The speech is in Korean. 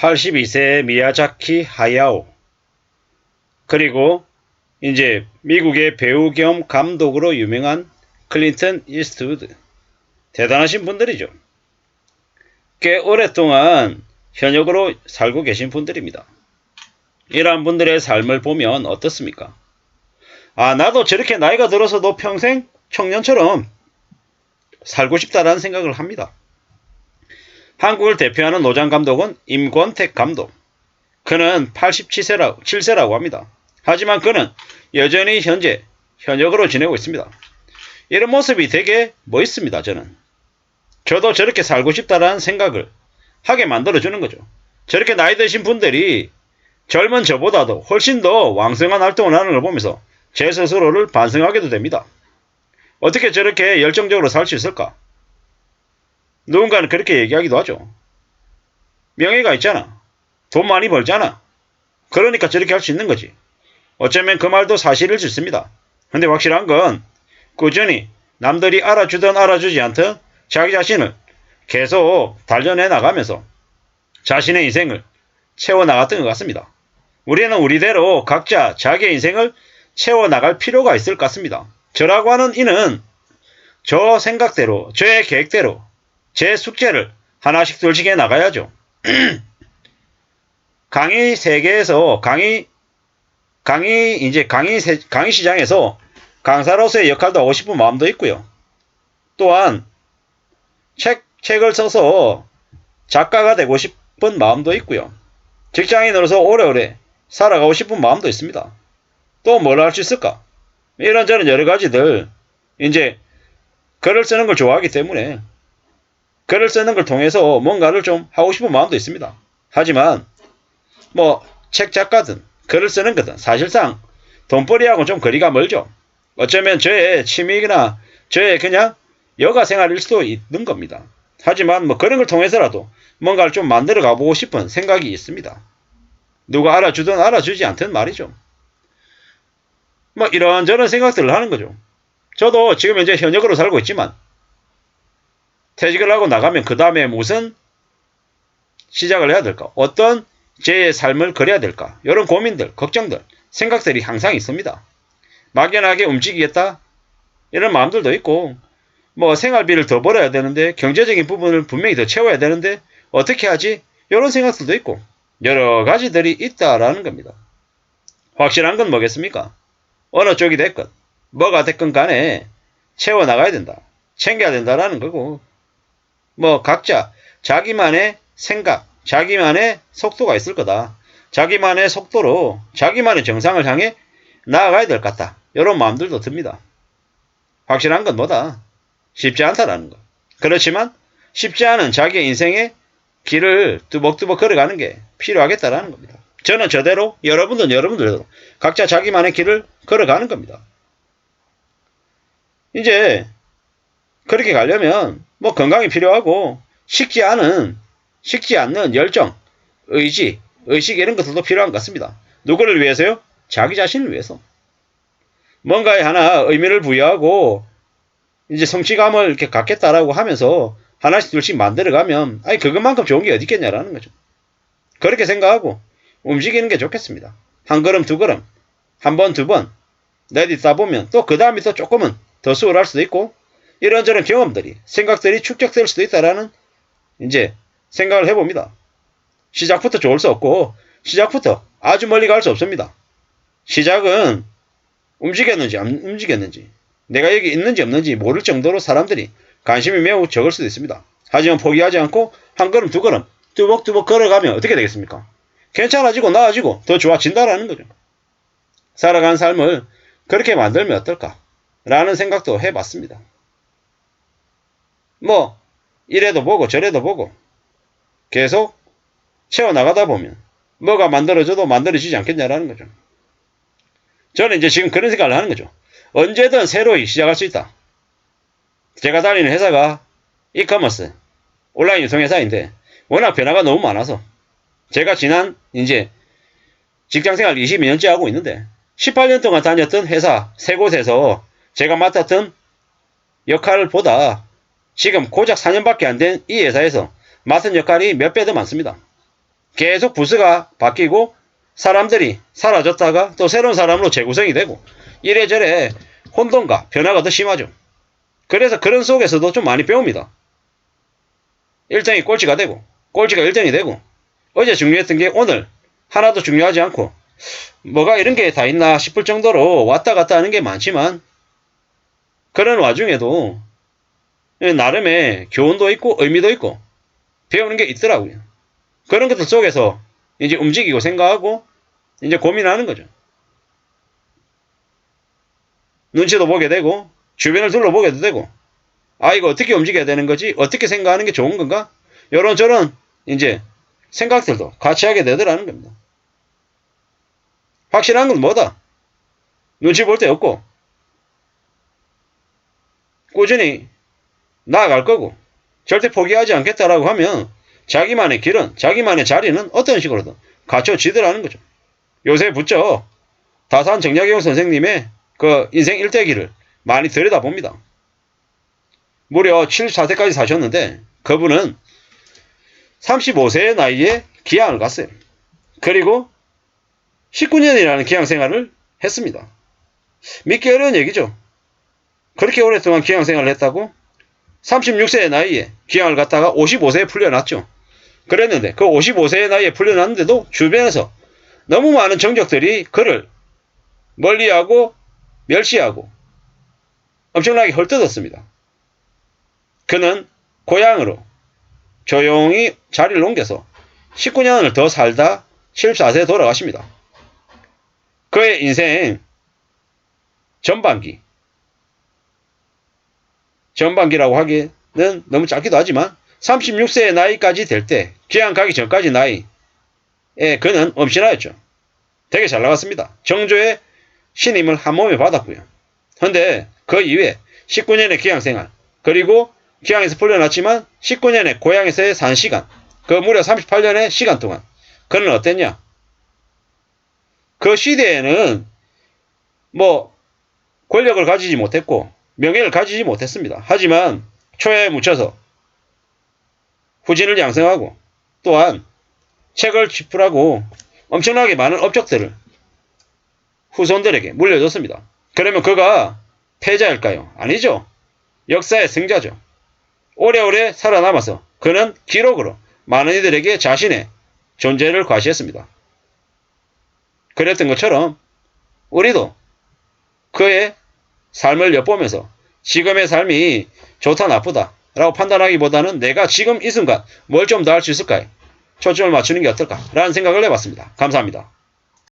82세 미야자키 하야오, 그리고 이제 미국의 배우 겸 감독으로 유명한 클린턴 이스트우드. 대단하신 분들이죠. 꽤 오랫동안 현역으로 살고 계신 분들입니다. 이러한 분들의 삶을 보면 어떻습니까? 아, 나도 저렇게 나이가 들어서도 평생 청년처럼 살고 싶다라는 생각을 합니다. 한국을 대표하는 노장 감독은 임권택 감독. 그는 87세라고 합니다. 하지만 그는 여전히 현재 현역으로 지내고 있습니다. 이런 모습이 되게 멋있습니다. 저도 저렇게 살고 싶다라는 생각을 하게 만들어주는 거죠. 저렇게 나이 드신 분들이 젊은 저보다도 훨씬 더 왕성한 활동을 하는 걸 보면서 제 스스로를 반성하게도 됩니다. 어떻게 저렇게 열정적으로 살 수 있을까? 누군가는 그렇게 얘기하기도 하죠. 명예가 있잖아. 돈 많이 벌잖아. 그러니까 저렇게 할 수 있는 거지. 어쩌면 그 말도 사실일 수 있습니다. 근데 확실한 건 꾸준히 남들이 알아주든 알아주지 않든 자기 자신을 계속 단련해 나가면서 자신의 인생을 채워나갔던 것 같습니다. 우리는 우리대로 각자 자기의 인생을 채워나갈 필요가 있을 것 같습니다. 저라고 하는 이는 저 생각대로, 저의 계획대로 제 숙제를 하나씩 둘씩 해 나가야죠. 강의 세계에서 강의 시장에서 강사로서의 역할도 하고 싶은 마음도 있고요. 또한 책을 써서 작가가 되고 싶은 마음도 있고요. 직장인으로서 오래오래 살아가고 싶은 마음도 있습니다. 또 뭘 할 수 있을까? 이런저런 여러 가지들, 이제 글을 쓰는 걸 좋아하기 때문에 글을 쓰는 걸 통해서 뭔가를 좀 하고 싶은 마음도 있습니다. 하지만 뭐 책 작가든 글을 쓰는 거든 사실상 돈벌이하고는 좀 거리가 멀죠. 어쩌면 저의 취미나 저의 그냥 여가 생활일 수도 있는 겁니다. 하지만 뭐 그런 걸 통해서라도 뭔가를 좀 만들어 가보고 싶은 생각이 있습니다. 누가 알아주든 알아주지 않든 말이죠. 뭐 이런저런 생각들을 하는 거죠. 저도 지금 현재 현역으로 살고 있지만 퇴직을 하고 나가면 그 다음에 무슨 시작을 해야 될까? 어떤 제 삶을 그려야 될까? 이런 고민들, 걱정들, 생각들이 항상 있습니다. 막연하게 움직이겠다? 이런 마음들도 있고, 뭐 생활비를 더 벌어야 되는데, 경제적인 부분을 분명히 더 채워야 되는데, 어떻게 하지? 이런 생각들도 있고, 여러 가지들이 있다라는 겁니다. 확실한 건 뭐겠습니까? 어느 쪽이 됐건, 뭐가 됐건 간에 채워나가야 된다. 챙겨야 된다라는 거고, 뭐 각자 자기만의 생각, 자기만의 속도가 있을 거다. 자기만의 속도로 자기만의 정상을 향해 나아가야 될 것 같다. 이런 마음들도 듭니다. 확실한 건 뭐다? 쉽지 않다라는 거. 그렇지만 쉽지 않은 자기의 인생의 길을 뚜벅뚜벅 걸어가는 게 필요하겠다라는 겁니다. 저는 저대로, 여러분들은 여러분들대로 각자 자기만의 길을 걸어가는 겁니다. 이제 그렇게 가려면 뭐 건강이 필요하고 식지 않는 열정, 의지, 의식 이런 것들도 필요한 것 같습니다. 누구를 위해서요? 자기 자신을 위해서. 뭔가에 하나 의미를 부여하고 이제 성취감을 이렇게 갖겠다라고 하면서 하나씩 둘씩 만들어가면 아니 그것만큼 좋은 게 어디 있겠냐라는 거죠. 그렇게 생각하고 움직이는 게 좋겠습니다. 한 걸음 두 걸음, 한 번 두 번 내딛다 보면 또 그 다음에 또 조금은 더 수월할 수도 있고 이런저런 경험들이 생각들이 축적될 수도 있다라는 이제 생각을 해봅니다. 시작부터 좋을 수 없고 시작부터 아주 멀리 갈 수 없습니다. 시작은 움직였는지 안 움직였는지 내가 여기 있는지 없는지 모를 정도로 사람들이 관심이 매우 적을 수도 있습니다. 하지만 포기하지 않고 한 걸음 두 걸음 뚜벅뚜벅 걸어가면 어떻게 되겠습니까? 괜찮아지고 나아지고 더 좋아진다라는 거죠. 살아가는 삶을 그렇게 만들면 어떨까? 라는 생각도 해봤습니다. 뭐 이래도 보고 저래도 보고 계속 채워나가다 보면 뭐가 만들어져도 만들어지지 않겠냐라는 거죠. 저는 이제 지금 그런 생각을 하는 거죠. 언제든 새로이 시작할 수 있다. 제가 다니는 회사가 이커머스 온라인 유통회사인데 워낙 변화가 너무 많아서 제가 지난 이제 직장생활 22년째 하고 있는데 18년 동안 다녔던 회사 세 곳에서 제가 맡았던 역할을 보다 지금 고작 4년밖에 안 된 이 회사에서 맡은 역할이 몇 배 더 많습니다. 계속 부스가 바뀌고 사람들이 사라졌다가 또 새로운 사람으로 재구성이 되고 이래저래 혼돈과 변화가 더 심하죠. 그래서 그런 속에서도 좀 많이 배웁니다. 일정이 꼴찌가 되고 꼴찌가 1등이 되고 어제 중요했던 게 오늘 하나도 중요하지 않고 뭐가 이런 게 다 있나 싶을 정도로 왔다 갔다 하는 게 많지만 그런 와중에도 나름의 교훈도 있고 의미도 있고 배우는 게 있더라고요. 그런 것들 속에서 이제 움직이고 생각하고 이제 고민하는 거죠. 눈치도 보게 되고 주변을 둘러보게도 되고 아 이거 어떻게 움직여야 되는 거지? 어떻게 생각하는 게 좋은 건가? 요런저런 이제 생각들도 같이 하게 되더라는 겁니다. 확실한 건 뭐다? 눈치 볼 데 없고 꾸준히 나아갈 거고 절대 포기하지 않겠다라고 하면 자기만의 길은 자기만의 자리는 어떤 식으로든 갖춰지더라는 거죠. 요새 부쩍 다산 정약용 선생님의 그 인생 일대기를 많이 들여다봅니다. 무려 74세까지 사셨는데 그분은 35세의 나이에 기양을 갔어요. 그리고 19년이라는 기양 생활을 했습니다. 믿기 어려운 얘기죠. 그렇게 오랫동안 기양 생활을 했다고 36세의 나이에 기양을 갔다가 55세에 풀려났죠. 그랬는데 그 55세의 나이에 풀려났는데도 주변에서 너무 많은 정적들이 그를 멀리하고 멸시하고 엄청나게 헐뜯었습니다. 그는 고향으로 조용히 자리를 옮겨서 19년을 더 살다 74세에 돌아가십니다. 그의 인생 전반기라고 하기는 너무 짧기도 하지만 36세의 나이까지 될 때 귀양 가기 전까지 나이에 그는 엄신하였죠. 되게 잘 나갔습니다. 정조의 신임을 한 몸에 받았고요. 그런데 그 이후에 19년의 귀양생활 그리고 귀양에서 풀려났지만 19년의 고향에서의 산 시간 그 무려 38년의 시간 동안 그는 어땠냐? 그 시대에는 뭐 권력을 가지지 못했고 명예를 가지지 못했습니다. 하지만 초야에 묻혀서 후진을 양성하고 또한 책을 집필하고 엄청나게 많은 업적들을 후손들에게 물려줬습니다. 그러면 그가 패자일까요? 아니죠. 역사의 승자죠. 오래오래 살아남아서 그는 기록으로 많은 이들에게 자신의 존재를 과시했습니다. 그랬던 것처럼 우리도 그의 삶을 엿보면서 지금의 삶이 좋다 나쁘다 라고 판단하기보다는 내가 지금 이 순간 뭘 좀 더 할 수 있을까요? 초점을 맞추는 게 어떨까? 라는 생각을 해봤습니다. 감사합니다.